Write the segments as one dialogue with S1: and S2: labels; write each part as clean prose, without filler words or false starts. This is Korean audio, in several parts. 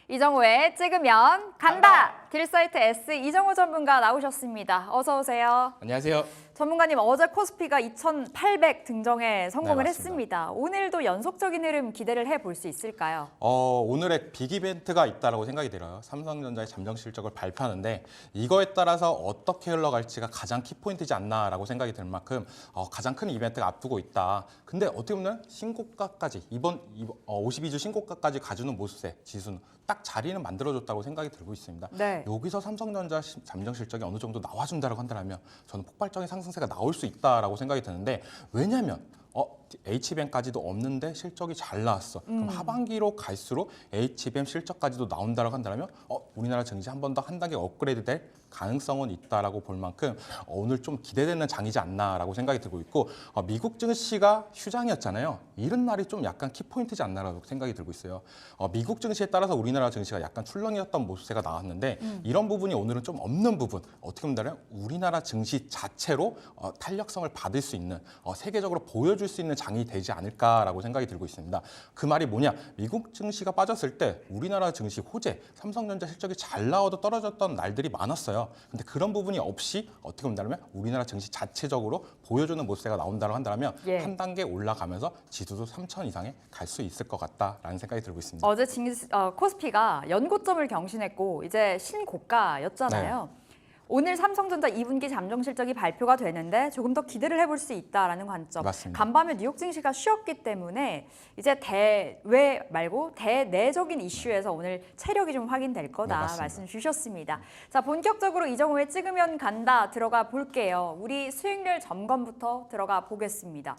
S1: 이정호의 찍으면 간다! 딜사이트 S 이정호 전문가 나오셨습니다. 어서 오세요.
S2: 안녕하세요.
S1: 전문가님, 어제 코스피가 2,800 등정에 성공을
S2: 네, 맞습니다.
S1: 했습니다. 오늘도 연속적인 흐름 기대를 해볼 수 있을까요?
S2: 오늘의 빅 이벤트가 있다고 생각이 들어요. 삼성전자의 잠정 실적을 발표하는데 이거에 따라서 어떻게 흘러갈지가 가장 키포인트지 않나라고 생각이 들 만큼 가장 큰 이벤트가 앞두고 있다. 근데 어떻게 보면 신고가까지 이번 52주 신고가까지 가주는 모습에 지수는 딱 자리는 만들어줬다고 생각이 들고 있습니다.
S1: 네.
S2: 여기서 삼성전자 잠정 실적이 어느 정도 나와준다고 한다면 저는 폭발적인 상승세가 나올 수 있다라고 생각이 드는데, 왜냐하면 H밴까지도 없는데 실적이 잘 나왔어. 그럼 하반기로 갈수록 H밴 실적까지도 나온다고 한다면 우리나라 증시 한 번 더 한 단계 업그레이드 될 가능성은 있다라고 볼 만큼 오늘 좀 기대되는 장이지 않나라고 생각이 들고 있고, 미국 증시가 휴장이었잖아요. 이런 날이 좀 약간 키포인트지 않나라고 생각이 들고 있어요. 미국 증시에 따라서 우리나라 증시가 약간 출렁이었던 모습세가 나왔는데 이런 부분이 오늘은 좀 없는 부분, 어떻게 보면 우리나라 증시 자체로 탄력성을 받을 수 있는, 세계적으로 보여줄 수 있는 장이 되지 않을까라고 생각이 들고 있습니다. 그 말이 뭐냐? 미국 증시가 빠졌을 때 우리나라 증시 호재, 삼성전자 실적이 잘 나와도 떨어졌던 날들이 많았어요. 근데 그런 부분이 없이 어떻게 본다면 우리나라 증시 자체적으로 보여주는 모습세가 나온다고 한다면 한 단계 올라가면서 지수도 3천 이상에 갈 수 있을 것 같다라는 생각이 들고 있습니다.
S1: 어제 코스피가 연고점을 경신했고 이제 신고가였잖아요.
S2: 네.
S1: 오늘 삼성전자 2분기 잠정 실적이 발표가 되는데 조금 더 기대를 해볼 수 있다라는 관점.
S2: 맞습니다.
S1: 간밤에 뉴욕 증시가 쉬었기 때문에 이제 대외 말고 대내적인 이슈에서 오늘 체력이 좀 확인될 거다
S2: 네,
S1: 말씀 주셨습니다. 자, 본격적으로 이정호의 찍으면 간다 들어가 볼게요. 우리 수익률 점검부터 들어가 보겠습니다.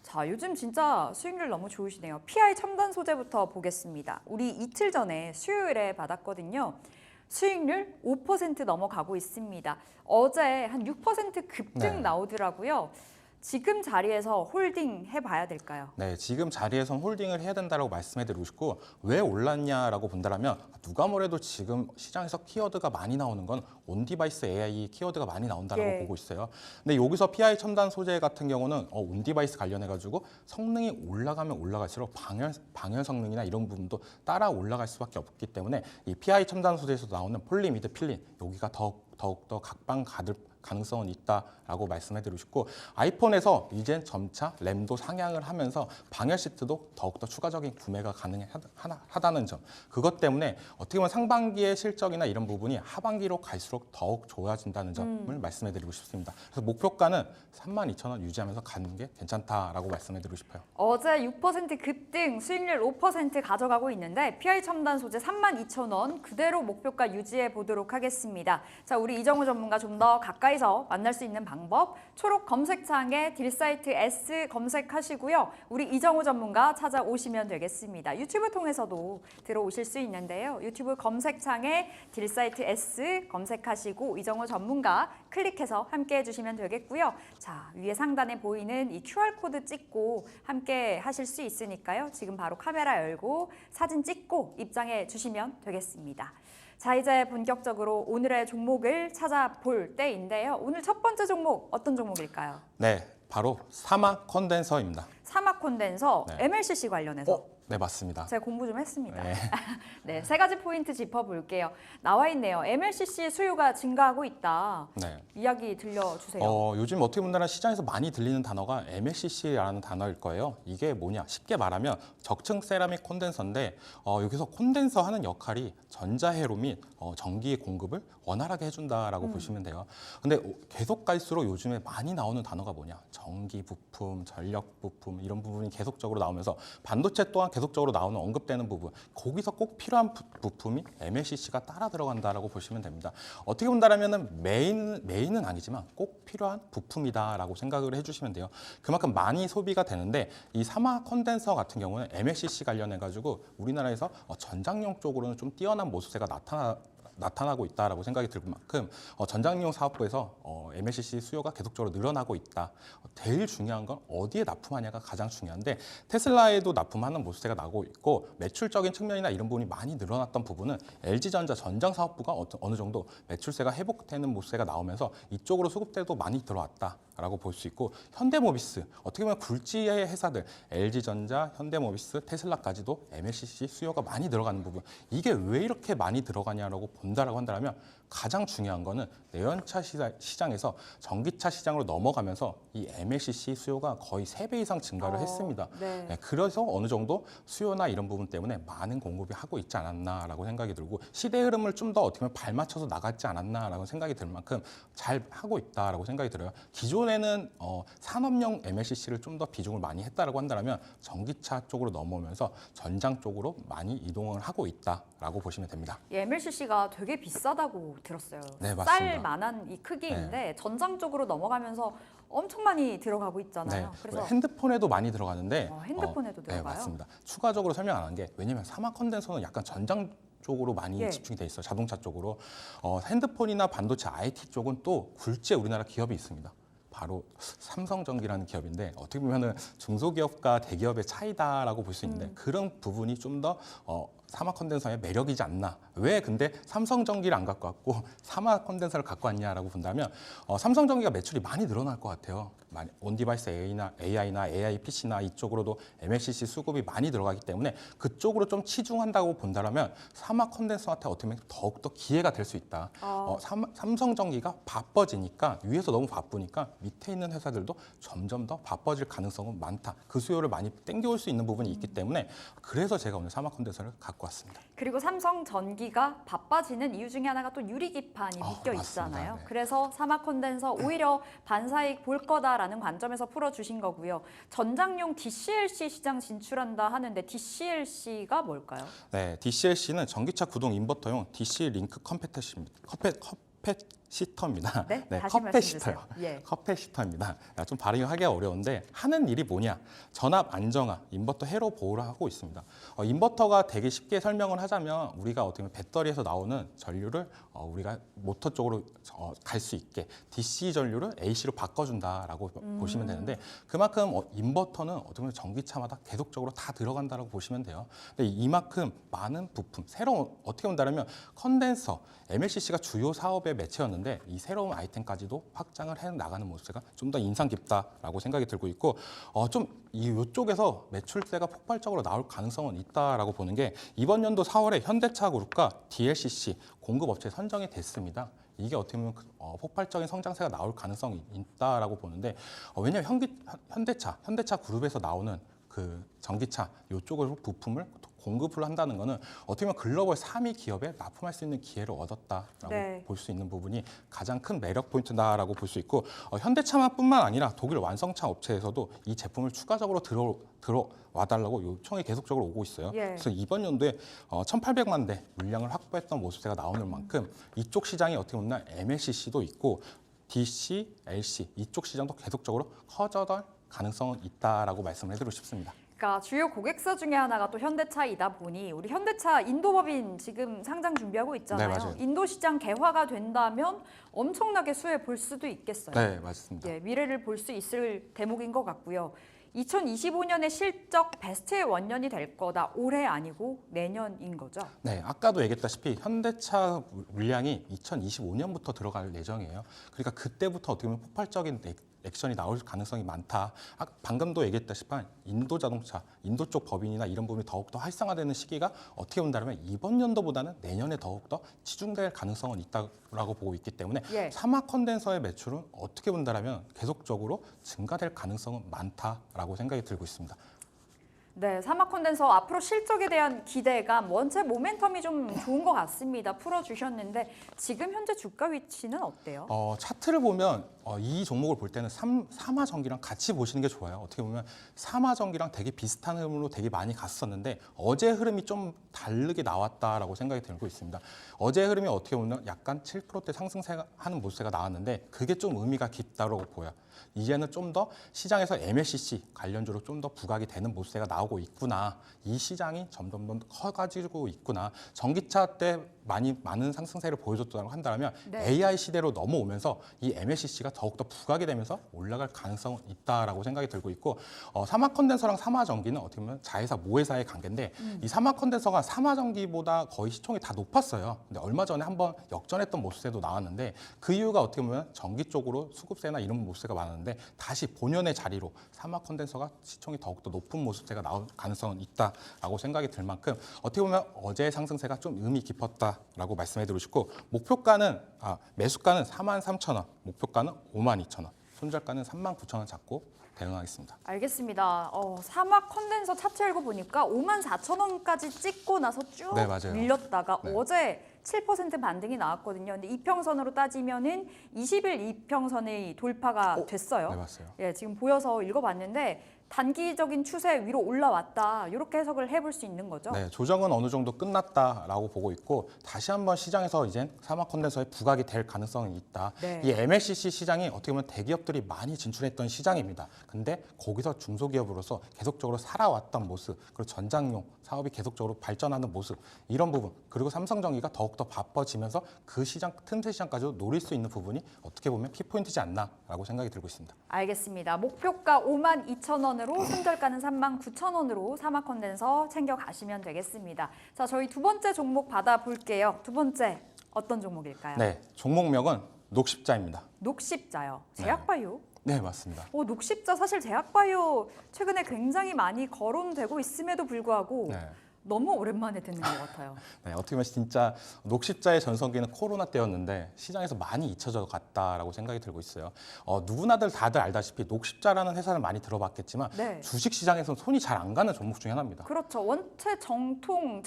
S1: 자, 요즘 진짜 수익률 너무 좋으시네요. PI 첨단 소재부터 보겠습니다. 우리 이틀 전에 수요일에 받았거든요. 수익률 5% 넘어가고 있습니다. 어제 한 6% 급등 나오더라고요. 지금 자리에서 홀딩 해봐야 될까요?
S2: 네, 지금 자리에선 홀딩을 해야 된다고 말씀해드리고 싶고, 왜 올랐냐라고 본다면 누가 뭐래도 지금 시장에서 키워드가 많이 나오는 건 온디바이스 AI 키워드가 많이 나온다라고 보고 있어요. 근데 여기서 PI 첨단 소재 같은 경우는 온디바이스 관련해가지고 성능이 올라가면 올라갈수록 방열 성능이나 이런 부분도 따라 올라갈 수밖에 없기 때문에 이 PI 첨단 소재에서 나오는 폴리미드 필린, 여기가 더욱더 각방 가능성은 있다라고 말씀해드리고 싶고, 아이폰에서 이젠 점차 램도 상향을 하면서 방열 시트도 더욱더 추가적인 구매가 가능하다는 점, 그것 때문에 어떻게 보면 상반기의 실적이나 이런 부분이 하반기로 갈수록 더욱 좋아진다는 점을 말씀해드리고 싶습니다. 그래서 목표가는 32,000원 유지하면서 가는 게 괜찮다라고 말씀해드리고 싶어요.
S1: 어제 6% 급등, 수익률 5% 가져가고 있는데 PI 첨단 소재 32,000원 그대로 목표가 유지해 보도록 하겠습니다. 자, 우리 이정호 전문가 좀 더 가까이서 만날 수 있는 방법, 초록 검색창에 딜사이트 S 검색하시고요. 우리 이정호 전문가 찾아오시면 되겠습니다. 유튜브 통해서도 들어오실 수 있는데요. 유튜브 검색창에 딜사이트 S 검색하시고 이정호 전문가 클릭해서 함께 해주시면 되겠고요. 자, 위에 상단에 보이는 이 QR코드 찍고 함께 하실 수 있으니까요. 지금 바로 카메라 열고 사진 찍고 입장해 주시면 되겠습니다. 자, 이제 본격적으로 오늘의 종목을 찾아볼 때인데요. 오늘 첫 번째 종목 어떤 종목일까요?
S2: 네, 바로 사막 컨덴서입니다.
S1: 사막 콘덴서
S2: 네.
S1: MLCC 관련해서.
S2: 네, 맞습니다.
S1: 제가 공부 좀 했습니다.
S2: 네.
S1: 네, 세 가지 포인트 짚어볼게요. 나와 있네요. MLCC 수요가 증가하고 있다.
S2: 네.
S1: 이야기 들려주세요.
S2: 요즘 어떻게 보면 시장에서 많이 들리는 단어가 MLCC라는 단어일 거예요. 이게 뭐냐? 쉽게 말하면 적층 세라믹 콘덴서인데, 여기서 콘덴서 하는 역할이 전자회로 및 전기 공급을 원활하게 해준다라고 보시면 돼요. 근데 계속 갈수록 요즘에 많이 나오는 단어가 뭐냐? 전기 부품, 전력 부품, 이런 부분이 계속적으로 나오면서 반도체 또한 계속적으로 나오는 언급되는 부분, 거기서 꼭 필요한 부품이 MLCC가 따라 들어간다라고 보시면 됩니다. 어떻게 본다면 메인은 아니지만 꼭 필요한 부품이다라고 생각을 해주시면 돼요. 그만큼 많이 소비가 되는데, 이 사막 컨덴서 같은 경우는 MLCC 관련해가지고 우리나라에서 전장용 쪽으로는 좀 뛰어난 모습세가 나타나고 있다라고 생각이 들 만큼 전장용 사업부에서 MLCC 수요가 계속적으로 늘어나고 있다. 제일 중요한 건 어디에 납품하냐가 가장 중요한데 테슬라에도 납품하는 모습세가 나고 있고 매출적인 측면이나 이런 부분이 많이 늘어났던 부분은 LG전자 전장 사업부가 어느 정도 매출세가 회복되는 모습세가 나오면서 이쪽으로 수급대도 많이 들어왔다라고 볼 수 있고 현대모비스 어떻게 보면 굴지의 회사들 LG전자, 현대모비스, 테슬라까지도 MLCC 수요가 많이 들어가는 부분 이게 왜 이렇게 많이 들어가냐라고 본다라고 한다면 가장 중요한 거는 내연차 시장에서 전기차 시장으로 넘어가면서 이 MLCC 수요가 거의 3배 이상 증가를 했습니다.
S1: 네.
S2: 네, 그래서 어느 정도 수요나 이런 부분 때문에 많은 공급이 하고 있지 않았나라고 생각이 들고 시대 흐름을 좀 더 어떻게 보면 발맞춰서 나갔지 않았나라고 생각이 들 만큼 잘 하고 있다라고 생각이 들어요. 기존에는 산업용 MLCC를 좀 더 비중을 많이 했다라고 한다면 전기차 쪽으로 넘어오면서 전장 쪽으로 많이 이동을 하고 있다라고 보시면 됩니다.
S1: 이 MLCC가 되게 비싸다고 들었어요.
S2: 네, 맞습니다.
S1: 쌀 만한 이 크기인데 전장 쪽으로 넘어가면서 엄청 많이 들어가고 있잖아요.
S2: 네,
S1: 그래서
S2: 핸드폰에도 많이 들어가는데
S1: 핸드폰에도
S2: 네,
S1: 들어가요?
S2: 맞습니다. 추가적으로 설명 안 한 게 왜냐면 사막 컨덴서는 약간 전장 쪽으로 많이
S1: 예.
S2: 집중이 돼 있어요. 자동차 쪽으로. 핸드폰이나 반도체 IT 쪽은 또 굴지에 우리나라 기업이 있습니다. 바로 삼성전기라는 기업인데 어떻게 보면은 중소기업과 대기업의 차이다라고 볼 수 있는데 그런 부분이 좀 더 사막 컨덴서의 매력이지 않나. 왜 근데 삼성전기를 안 갖고 왔고 사막 컨덴서를 갖고 왔냐라고 본다면 삼성전기가 매출이 많이 늘어날 것 같아요. 온디바이스 AI나 AI PC나 이쪽으로도 MLCC 수급이 많이 들어가기 때문에 그쪽으로 좀 치중한다고 본다면 사막 컨덴서한테 어떻게 보면 더욱더 기회가 될 수 있다. 삼성전기가 바빠지니까 위에서 너무 바쁘니까 밑에 있는 회사들도 점점 더 바빠질 가능성은 많다. 그 수요를 많이 땡겨올 수 있는 부분이 있기 때문에 그래서 제가 오늘 사막 컨덴서를 갖고 왔습니다.
S1: 그리고 삼성전기가 바빠지는 이유 중에 하나가 또 유리기판이 묶여
S2: 맞습니다.
S1: 있잖아요.
S2: 네.
S1: 그래서 사막 콘덴서 오히려 반사익 볼 거다라는 관점에서 풀어주신 거고요. 전장용 DCLC 시장 진출한다 하는데 DCLC가 뭘까요?
S2: 네, DCLC는 전기차 구동 인버터용 DC 링크 커패시터입니다.
S1: 네?
S2: 네,
S1: 다시 말씀해 주세요.
S2: 커패시터요.
S1: 예.
S2: 커패시터입니다. 좀 발음이 하기가 어려운데 하는 일이 뭐냐? 전압 안정화, 인버터 회로 보호를 하고 있습니다. 인버터가 되게 쉽게 설명을 하자면 우리가 어떻게 보면 배터리에서 나오는 전류를 우리가 모터 쪽으로 갈 수 있게 DC 전류를 AC로 바꿔준다라고 보시면 되는데 그만큼 인버터는 어떻게 보면 전기차마다 계속적으로 다 들어간다라고 보시면 돼요. 근데 이만큼 많은 부품, 새로운 어떻게 본다면 컨덴서, MLCC가 주요 사업의 매체였는데 이 새로운 아이템까지도 확장을 해 나가는 모습가 좀 더 인상 깊다라고 생각이 들고 있고 이쪽에서 매출세가 폭발적으로 나올 가능성은 있다라고 보는 게 이번 연도 4월에 현대차 그룹과 DLCC 공급업체 선정이 됐습니다. 이게 어떻게 보면 폭발적인 성장세가 나올 가능성이 있다라고 보는데 왜냐하면 현대차 그룹에서 나오는 그 전기차 이쪽으로 부품을 공급을 한다는 거는 어떻게 보면 글로벌 3위 기업에 납품할 수 있는 기회를 얻었다라고
S1: 네.
S2: 볼 수 있는 부분이 가장 큰 매력 포인트다라고 볼 수 있고 현대차만뿐만 아니라 독일 완성차 업체에서도 이 제품을 추가적으로 들어와달라고 요청이 계속적으로 오고 있어요.
S1: 예.
S2: 그래서 이번 연도에 1,800만 대 물량을 확보했던 모습세가 나오는 만큼 이쪽 시장이 어떻게 보면 MLCC도 있고 DC, LC 이쪽 시장도 계속적으로 커져갈 가능성은 있다라고 말씀을 해드리고 싶습니다.
S1: 그러니까 주요 고객사 중에 하나가 또 현대차이다 보니 우리 현대차 인도법인 지금 상장 준비하고 있잖아요.
S2: 네, 맞아요.
S1: 인도 시장 개화가 된다면 엄청나게 수혜 볼 수도 있겠어요.
S2: 네, 맞습니다.
S1: 예, 미래를 볼 수 있을 대목인 것 같고요. 2025년에 실적 베스트의 원년이 될 거다. 올해 아니고 내년인 거죠.
S2: 네, 아까도 얘기했다시피 현대차 물량이 2025년부터 들어갈 예정이에요. 그러니까 그때부터 어떻게 보면 폭발적인 액션이 나올 가능성이 많다. 방금도 얘기했다시피 인도 자동차, 인도 쪽 법인이나 이런 부분이 더욱더 활성화되는 시기가 어떻게 본다면 이번 연도보다는 내년에 더욱더 치중될 가능성은 있다고 보고 있기 때문에
S1: 예.
S2: 사막 컨덴서의 매출은 어떻게 본다면 계속적으로 증가될 가능성은 많다라고 생각이 들고 있습니다.
S1: 네, 사막 콘덴서 앞으로 실적에 대한 기대감, 원체 모멘텀이 좀 좋은 것 같습니다. 풀어주셨는데 지금 현재 주가 위치는 어때요?
S2: 차트를 보면 이 종목을 볼 때는 삼화전기랑 같이 보시는 게 좋아요. 어떻게 보면 삼화전기랑 되게 비슷한 흐름으로 되게 많이 갔었는데 어제 흐름이 좀 다르게 나왔다라고 생각이 들고 있습니다. 어제 흐름이 어떻게 보면 약간 7%대 상승하는 모습세가 나왔는데 그게 좀 의미가 깊다고 보여요. 이제는 좀 더 시장에서 MLCC 관련주로 좀 더 부각이 되는 모습세가 나오고 있구나. 이 시장이 점점 더 커가지고 있구나. 전기차 때 많은 상승세를 보여줬다고 한다면
S1: 네.
S2: AI 시대로 넘어오면서 이 MLCC가 더욱더 부각이 되면서 올라갈 가능성은 있다라고 생각이 들고 있고 삼화 컨덴서랑 삼화 전기는 어떻게 보면 자회사 모회사의 관계인데 이 삼화 컨덴서가 삼화 전기보다 거의 시총이 다 높았어요. 근데 얼마 전에 한번 역전했던 모습세도 나왔는데 그 이유가 어떻게 보면 전기 쪽으로 수급세나 이런 모습세가 많았는데 다시 본연의 자리로 삼화 컨덴서가 시총이 더욱더 높은 모습세가 나올 가능성은 있다라고 생각이 들 만큼 어떻게 보면 어제의 상승세가 좀 의미 깊었다라고 말씀해드리고 싶고 매수가는 43,000원, 목표가는 52,000원, 손절가는 39,000원 잡고 대응하겠습니다.
S1: 알겠습니다. 사막 컨덴서 차트 읽어 보니까 54,000원까지 찍고 나서 쭉
S2: 네, 맞아요.
S1: 밀렸다가
S2: 네.
S1: 어제 7% 반등이 나왔거든요. 근데 이평선으로 따지면은 20일 이평선이 돌파가 됐어요.
S2: 네, 맞아요.
S1: 예, 지금 보여서 읽어봤는데 단기적인 추세 위로 올라왔다. 이렇게 해석을 해볼 수 있는 거죠.
S2: 네, 조정은 어느 정도 끝났다라고 보고 있고 다시 한번 시장에서 이제 사막 컨덴서에 부각이 될 가능성이 있다.
S1: 네.
S2: 이 MLCC 시장이 어떻게 보면 대기업들이 많이 진출했던 시장입니다. 근데 거기서 중소기업으로서 계속적으로 살아왔던 모습, 그리고 전장용 사업이 계속적으로 발전하는 모습, 이런 부분, 그리고 삼성전기가 더욱더 바빠지면서 그 시장, 틈새 시장까지도 노릴 수 있는 부분이 어떻게 보면 키포인트지 않나라고 생각이 들고 있습니다.
S1: 알겠습니다. 목표가 52,000원으로 손절가는 39,000원으로 사막 컨덴서 챙겨 가시면 되겠습니다. 자, 저희 두 번째 종목 받아볼게요. 두 번째 어떤 종목일까요?
S2: 네, 종목명은 녹십자입니다.
S1: 녹십자요. 제약바이오.
S2: 네, 맞습니다.
S1: 녹십자 사실 제약바이오 최근에 굉장히 많이 거론되고 있음에도 불구하고
S2: 네.
S1: 너무 오랜만에 듣는 것 같아요.
S2: 네, 어떻게 보면 진짜 녹십자의 전성기는 코로나 때였는데 시장에서 많이 잊혀져 갔다라고 생각이 들고 있어요. 누구나들 다들 알다시피 녹십자라는 회사를 많이 들어봤겠지만
S1: 네.
S2: 주식 시장에서는 손이 잘 안 가는 종목 중에 하나입니다.
S1: 그렇죠. 원체 전통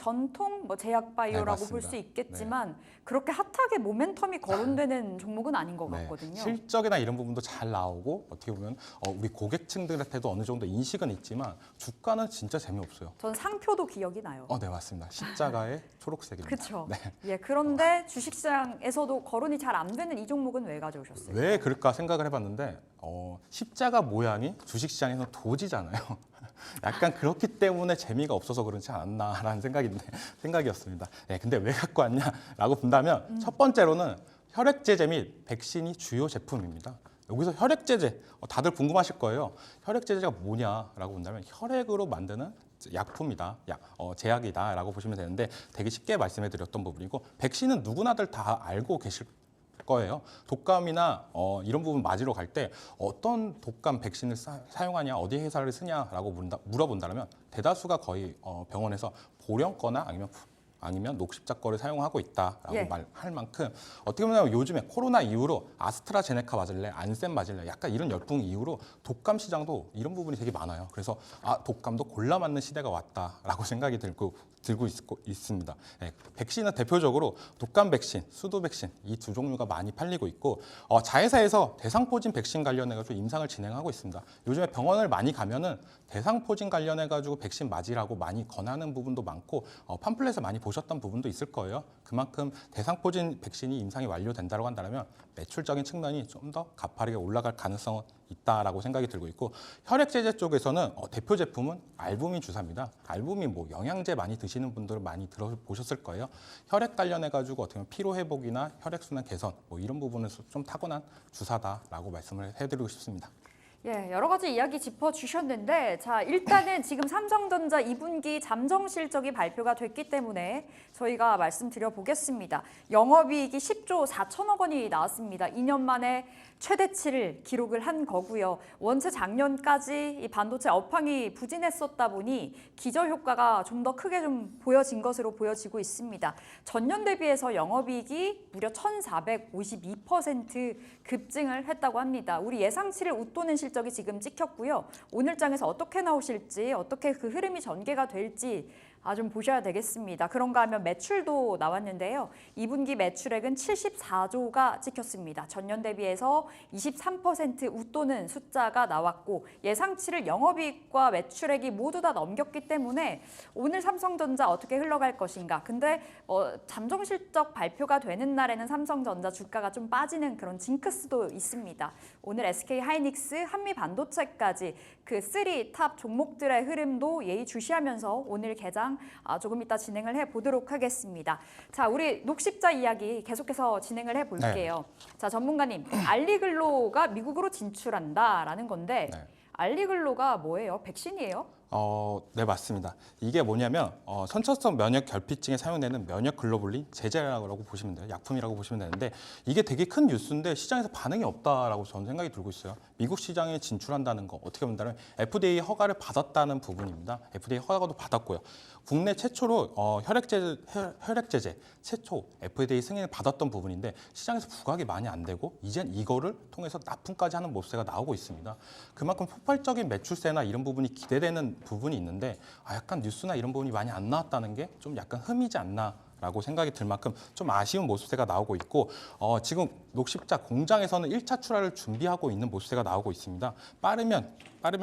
S1: 뭐 제약바이오라고
S2: 네,
S1: 볼 수
S2: 맞습니다.
S1: 있겠지만 그렇게 핫하게 모멘텀이 거론되는 종목은 아닌 것
S2: 네,
S1: 같거든요.
S2: 실적이나 이런 부분도 잘 나오고 어떻게 보면 우리 고객층들한테도 어느 정도 인식은 있지만 주가는 진짜 재미없어요.
S1: 전 상표도 기억이 나요.
S2: 네, 맞습니다. 십자가의 초록색입니다.
S1: 그렇죠.
S2: 네.
S1: 예, 그런데 주식시장에서도 거론이 잘 안 되는 이 종목은 왜 가져오셨어요?
S2: 왜 그럴까 생각을 해봤는데 십자가 모양이 주식시장에서 도지잖아요. 약간 그렇기 때문에 재미가 없어서 그렇지 않나라는 생각이었습니다. 네, 근데 왜 갖고 왔냐라고 본다면 첫 번째로는 혈액제제 및 백신이 주요 제품입니다. 여기서 혈액제제 다들 궁금하실 거예요. 혈액제제가 뭐냐라고 본다면 혈액으로 만드는 약품이다, 제약이다라고 보시면 되는데 되게 쉽게 말씀해드렸던 부분이고 백신은 누구나들 다 알고 계실 거예요. 독감이나 이런 부분 맞으러 갈 때 어떤 독감 백신을 사용하냐, 어디 회사를 쓰냐라고 물어본다면 대다수가 거의 병원에서 보령 거나 아니면 녹십자 거를 사용하고 있다라고
S1: 예.
S2: 말할 만큼 어떻게 보면 요즘에 코로나 이후로 아스트라제네카 맞을래, 안센 맞을래 약간 이런 열풍 이후로 독감 시장도 이런 부분이 되게 많아요. 그래서 독감도 골라 맞는 시대가 왔다라고 생각이 들고 있습니다. 네, 백신은 대표적으로 독감 백신, 수두 백신 이 두 종류가 많이 팔리고 있고 자회사에서 대상포진 백신 관련해가지고 임상을 진행하고 있습니다. 요즘에 병원을 많이 가면은 대상포진 관련해가지고 백신 맞으라고 많이 권하는 부분도 많고 팜플렛을 많이 보셨던 부분도 있을 거예요. 그만큼 대상포진 백신이 임상이 완료된다고 한다면 매출적인 측면이 좀 더 가파르게 올라갈 가능성은 있다라고 생각이 들고 있고 혈액제제 쪽에서는 대표 제품은 알부민 주사입니다. 알부민 뭐 영양제 많이 드시는 분들은 많이 들어보셨을 거예요. 혈액 관련해가지고 어떻게 보면 피로 회복이나 혈액순환 개선 뭐 이런 부분에서 좀 타고난 주사다라고 말씀을 해드리고 싶습니다.
S1: 예, 여러 가지 이야기 짚어주셨는데 자 일단은 지금 삼성전자 2분기 잠정 실적이 발표가 됐기 때문에 저희가 말씀드려 보겠습니다. 영업이익이 10조 4천억 원이 나왔습니다. 2년 만에 최대치를 기록을 한 거고요. 원체 작년까지 이 반도체 업황이 부진했었다 보니 기저 효과가 좀 더 크게 좀 보여진 것으로 보여지고 있습니다. 전년 대비해서 영업이익이 무려 1,452% 급증을 했다고 합니다. 우리 예상치를 웃도는 실적이 지금 찍혔고요. 오늘 장에서 어떻게 나오실지, 어떻게 그 흐름이 전개가 될지 좀 보셔야 되겠습니다. 그런가 하면 매출도 나왔는데요. 2분기 매출액은 74조가 찍혔습니다. 전년 대비해서 23% 웃도는 숫자가 나왔고 예상치를 영업이익과 매출액이 모두 다 넘겼기 때문에 오늘 삼성전자 어떻게 흘러갈 것인가. 근데 잠정 실적 발표가 되는 날에는 삼성전자 주가가 좀 빠지는 그런 징크스도 있습니다. 오늘 SK하이닉스, 한미반도체까지 그 3탑 종목들의 흐름도 예의주시하면서 오늘 개장 조금 이따 진행을 해보도록 하겠습니다. 자, 우리 녹십자 이야기 계속해서 진행을 해볼게요. 자, 전문가님, 알리글로가 미국으로 진출한다라는 건데 알리글로가 뭐예요? 백신이에요?
S2: 네, 맞습니다. 이게 뭐냐면 선천성 면역 결핍증에 사용되는 면역 글로불린 제제라고 보시면 돼요. 약품이라고 보시면 되는데 이게 되게 큰 뉴스인데 시장에서 반응이 없다라고 저는 생각이 들고 있어요. 미국 시장에 진출한다는 거 어떻게 본다면 FDA 허가를 받았다는 부분입니다. FDA 허가도 받았고요. 국내 최초로 혈액제제 최초 FDA 승인을 받았던 부분인데 시장에서 부각이 많이 안 되고 이젠 이거를 통해서 납품까지 하는 모습세가 나오고 있습니다. 그만큼 폭발적인 매출세나 이런 부분이 기대되는 부분이 있는데 약간 뉴스나 이런 부분이 많이 안 나왔다는 게 좀 약간 흠이지 않나라고 생각이 들 만큼 좀 아쉬운 모습세가 나오고 있고 지금 녹십자 공장에서는 1차 출하를 준비하고 있는 모습세가 나오고 있습니다. 빠르면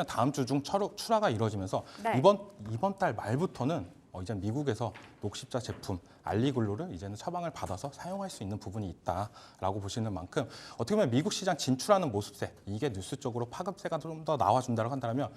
S2: 다음 주 중 출하가 이루어지면서 이번 달 말부터는 이제 미국에서 녹십자 제품 알리글로를 이제는 처방을 받아서 사용할 수 있는 부분이 있다라고 보시는 만큼 어떻게 보면 미국 시장 진출하는 모습세 이게 뉴스 쪽으로 파급세가 좀 더 나와준다고 한다면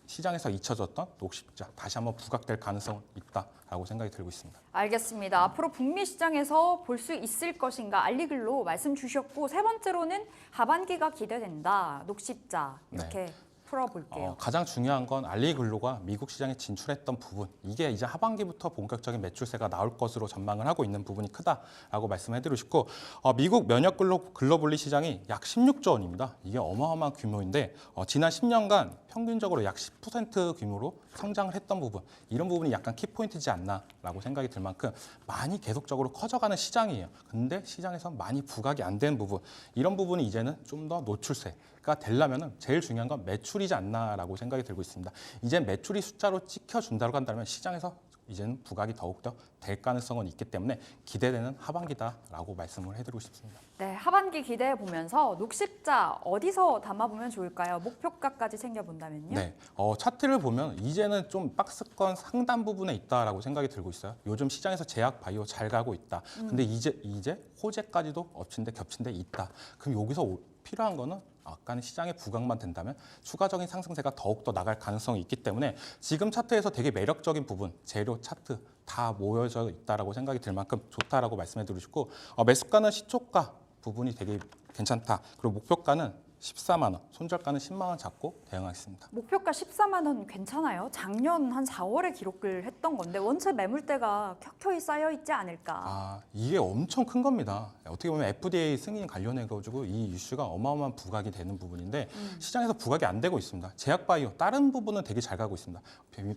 S2: 시장에서 잊혀졌던 녹십자 다시 한번 부각될 가능성이 있다라고 생각이 들고 있습니다.
S1: 알겠습니다. 앞으로 북미 시장에서 볼 수 있을 것인가 알리글로 말씀 주셨고 세 번째로는 하반기가 기대된다. 녹십자 이렇게 풀어볼게요.
S2: 가장 중요한 건 알리글로가 미국 시장에 진출했던 부분 이게 이제 하반기부터 본격적인 매출세가 나올 것으로 전망을 하고 있는 부분이 크다라고 말씀해드리고 싶고 미국 면역 글로벌리 시장이 약 16조 원입니다. 이게 어마어마한 규모인데 지난 10년간 평균적으로 약 10% 규모로 성장을 했던 부분 이런 부분이 약간 키포인트지 않나라고 생각이 들 만큼 많이 계속적으로 커져가는 시장이에요. 근데 시장에서 많이 부각이 안 되는 부분 이런 부분이 이제는 좀 더 노출세가 되려면 제일 중요한 건 매출이지 않나라고 생각이 들고 있습니다. 이젠 매출이 숫자로 찍혀준다고 한다면 시장에서 이제는 부각이 더욱더 될 가능성은 있기 때문에 기대되는 하반기다라고 말씀을 해드리고 싶습니다.
S1: 네, 하반기 기대해 보면서 녹십자 어디서 담아보면 좋을까요? 목표가까지 챙겨본다면요?
S2: 네, 차트를 보면 이제는 좀 박스권 상단 부분에 있다라고 생각이 들고 있어요. 요즘 시장에서 제약 바이오 잘 가고 있다. 근데 이제 호재까지도 엎친 데 겹친 데 있다. 그럼 여기서 필요한 거는 약간 시장의 부각만 된다면 추가적인 상승세가 더욱더 나갈 가능성이 있기 때문에 지금 차트에서 되게 매력적인 부분, 재료 차트 다 모여져 있다라고 생각이 들 만큼 좋다라고 말씀해 드리고 매수가는 시초가 부분이 되게 괜찮다. 그리고 목표가는 14만 원, 손절가는 10만 원 잡고 대응하겠습니다.
S1: 목표가 14만 원 괜찮아요? 작년 한 4월에 기록을 했던 건데 원체 매물대가 켜켜이 쌓여 있지 않을까?
S2: 이게 엄청 큰 겁니다. 어떻게 보면 FDA 승인 관련해 가지고 이 이슈가 어마어마한 부각이 되는 부분인데 시장에서 부각이 안 되고 있습니다. 제약바이오 다른 부분은 되게 잘 가고 있습니다.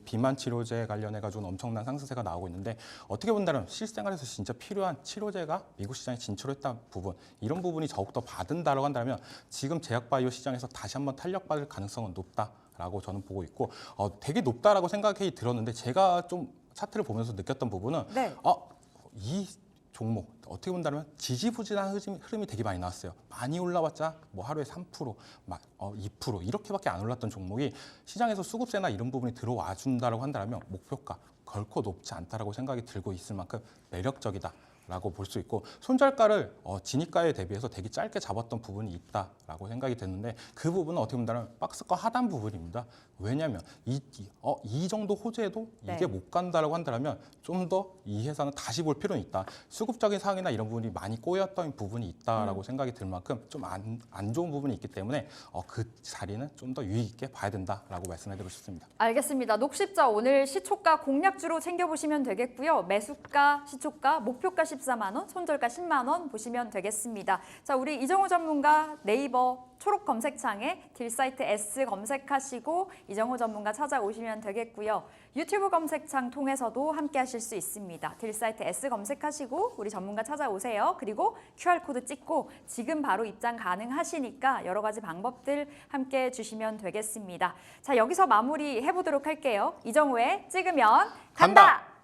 S2: 비만 치료제 관련해 가지고는 엄청난 상승세가 나오고 있는데 어떻게 본다면 실생활에서 진짜 필요한 치료제가 미국 시장에 진출했다는 부분 이런 부분이 더욱더 받은다라고 한다면 지금 제약바이오 시장에서 다시 한번 탄력받을 가능성은 높다라고 저는 보고 있고 되게 높다라고 생각이 들었는데 제가 좀 차트를 보면서 느꼈던 부분은 이 종목 어떻게 본다면 지지부진한 흐름이 되게 많이 나왔어요. 많이 올라왔자 뭐 하루에 3%, 2% 이렇게밖에 안 올랐던 종목이 시장에서 수급세나 이런 부분이 들어와 준다라고 한다면 목표가 결코 높지 않다라고 생각이 들고 있을 만큼 매력적이다. 라고 볼 수 있고 손절가를 진입가에 대비해서 되게 짧게 잡았던 부분이 있다라고 생각이 드는데 그 부분은 어떻게 보면 박스권 하단 부분입니다. 왜냐하면 이 정도 호재에도 이게 못 간다라고 한다면 좀 더 이 회사는 다시 볼 필요는 있다. 수급적인 상황이나 이런 부분이 많이 꼬였던 부분이 있다라고 생각이 들 만큼 좀 안 좋은 부분이 있기 때문에 그 자리는 좀 더 유의 있게 봐야 된다라고 말씀해드리고 싶습니다.
S1: 알겠습니다. 녹십자 오늘 시초가 공략주로 챙겨보시면 되겠고요. 매수가, 시초가, 목표가 14만 원, 손절가 10만 원 보시면 되겠습니다. 자, 우리 이정우 전문가 네이버 초록 검색창에 딜사이트 S 검색하시고 이정우 전문가 찾아오시면 되겠고요. 유튜브 검색창 통해서도 함께 하실 수 있습니다. 딜사이트 S 검색하시고 우리 전문가 찾아오세요. 그리고 QR코드 찍고 지금 바로 입장 가능하시니까 여러 가지 방법들 함께 주시면 되겠습니다. 자, 여기서 마무리 해보도록 할게요. 이정우의 찍으면 간다!